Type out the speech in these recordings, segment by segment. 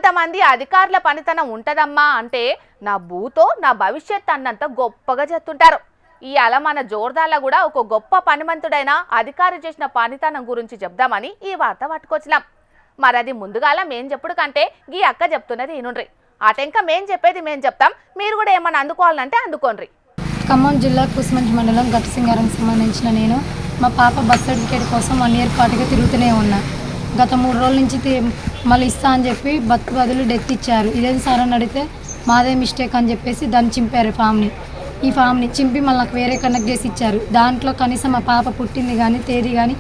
కొంతమంది అధికారుల పనితనం ఉంటదమ్మా అంటే నా భూతో నా భవిష్యత్ అన్నంత గొప్పగా చెప్తుంటారు. ఇవాళ మన జోర్దాల్లో కూడా ఒక గొప్ప పనిమంతుడైన అధికారి చేసిన పనితనం గురించి చెప్దామని ఈ వార్త పట్టుకొచ్చినాం. మరి అది ముందుగాల మేం చెప్పుడు కంటే ఈ అక్క చెప్తున్నది ఈనుండ్రి. అటెంక మేం చెప్పేది మేం చెప్తాం, మీరు కూడా ఏమన్నా అందుకోవాలంటే అందుకోండి. ఖమ్మం జిల్లా కూసుమంచి మండలం గట్టసింగారం సంబంధించిన నేను మా పాప బర్త్ సర్టిఫికేట్ కోసం 1 ఇయర్ పాటుగా తిరుగుతూనే ఉన్నా. గత 3 రోజుల నుంచి మళ్ళీ ఇస్తా అని చెప్పి బర్త్ బదులు డెత్ ఇచ్చారు. ఇదేం సార్ అని అడిగితే మాదే మిస్టేక్ అని చెప్పేసి దాన్ని చింపారు. ఈ ఫామ్ని చింపి మళ్ళీ నాకు వేరే కనెక్ట్ చేసి ఇచ్చారు. దాంట్లో కనీసం మా పాప పుట్టింది కానీ తేదీ కానీ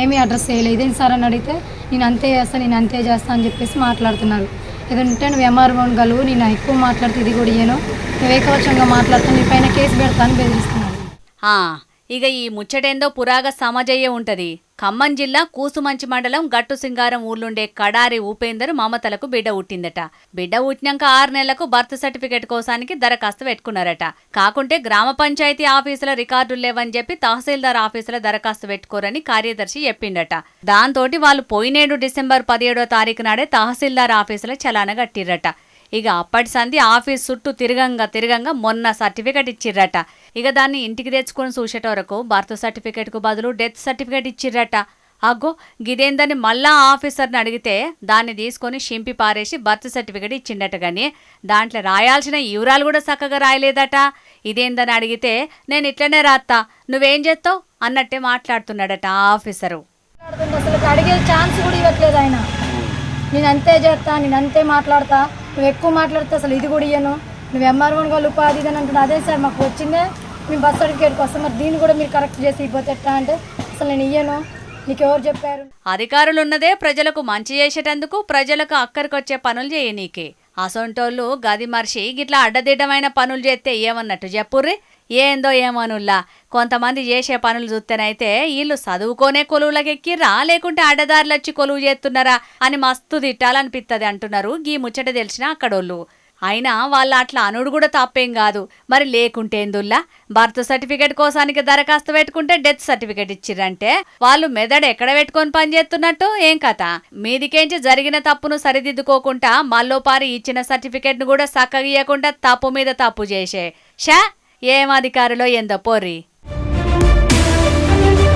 ఏమీ అడ్రస్ చేయలేదు. ఇదేం సార్ అని అడిగితే నేను అంతే చేస్తా అని చెప్పేసి మాట్లాడుతున్నారు. ఏదంటే నువ్వు ఎంఆర్ఓని గలువు, నేను ఎక్కువ మాట్లాడితే ఇది కూడా ఇయ్యను, నువ్వు ఏకవచంగా మాట్లాడుతూ నీ పైన కేసు పెడతాను బెదిరిస్తున్నాను. ఇక ఈ ముచ్చటేందో పురాగ సమాజయ్యే ఉంటది. ఖమ్మం జిల్లా కూసుమంచి మండలం గట్టు సింగారం ఊర్లుండే కడారి ఉపేందర్ మమతలకు బిడ్డ పుట్టిందట. బిడ్డ పుట్టినాక 6 నెలలకు బర్త్ సర్టిఫికేట్ కోసానికి దరఖాస్తు పెట్టుకున్నారట. కాకుంటే గ్రామ పంచాయతీ ఆఫీసుల రికార్డులు లేవని చెప్పి తహసీల్దార్ ఆఫీసుల దరఖాస్తు పెట్టుకోరని కార్యదర్శి చెప్పిండట. దాంతోటి వాళ్ళు పోయినేడు డిసెంబర్ 17వ తారీఖు నాడే తహసీల్దార్ ఆఫీసుల చలాన కట్టిర్రట. ఇక అప్పటి సంధి ఆఫీస్ చుట్టూ తిరగంగా మొన్న సర్టిఫికేట్ ఇచ్చిర్రట. ఇక దాన్ని ఇంటికి తెచ్చుకొని చూసేట వరకు బర్త్ సర్టిఫికేట్కు బదులు డెత్ సర్టిఫికేట్ ఇచ్చిర్రట. అగ్గో గిదేందని మళ్ళా ఆఫీసర్ని అడిగితే దాన్ని తీసుకొని షింపి పారేసి బర్త్ సర్టిఫికేట్ ఇచ్చిండట. కానీ దాంట్లో రాయాల్సిన వివరాలు కూడా చక్కగా రాయలేదట. ఇదేందని అడిగితే నేను ఇట్లనే రాత్తా, నువ్వేం చేస్తావు అన్నట్టే మాట్లాడుతున్నాడట ఆ ఆఫీసరు. అసలు అడిగే ఛాన్స్ కూడా ఇవ్వట్లేదు ఆయన. నేను అంతే చేస్తా, నేను అంతే మాట్లాడతా, నువ్వు ఎక్కువ మాట్లాడితే అసలు ఇది కూడా ఇయ్యను, నువ్వు ఎంఆర్ఓని వాళ్ళు ఉపాధి అని అంటున్నా. అదే సార్ మాకు వచ్చిందే మేము బర్త్ సర్టిఫికేట్కి వస్తాం, మరి దీన్ని కూడా మీరు కరెక్ట్ చేసి ఇవ్వతే ఎట్లా అంటే అసలు నేను ఇయ్యను, నీకు ఎవరు చెప్పారు? అధికారులున్నదే ప్రజలకు మంచి చేసేటందుకు, ప్రజలకు అక్కడికొచ్చే పనులు చేయనీకే. అసొంటోళ్ళు గది మర్చి గిట్లా అడ్డదిడ్డమైన పనులు చేస్తే ఏమన్నట్టు చెప్పుర్రి. ఏందో ఏమనుల్లా కొంతమంది చేసే పనులు చూస్తేనైతే వీళ్ళు చదువుకోనే కొలువులకెక్కిర్రా లేకుంటే అడ్డదారులొచ్చి కొలువు చేస్తున్నారా అని మస్తు తిట్టాలనిపిస్తుంది అంటున్నారు గీ ముచ్చట తెలిసిన అక్కడోళ్ళు. అయినా వాళ్ళు అట్లా అనుడు కూడా తప్పేం కాదు. మరి లేకుంటేందుల్లా బర్త్ సర్టిఫికేట్ కోసానికి దరఖాస్తు పెట్టుకుంటే డెత్ సర్టిఫికేట్ ఇచ్చిర్రంటే వాళ్ళు మెదడు ఎక్కడ పెట్టుకొని పనిచేస్తున్నట్టు ఏం కథ? మీదికేంచి జరిగిన తప్పును సరిదిద్దుకోకుండా మల్లోపారి ఇచ్చిన సర్టిఫికేట్ను కూడా చక్కగా ఇయ్యకుండా తప్పు మీద తప్పు చేసే ఏం అధికారులో ఎందో పోర్రి.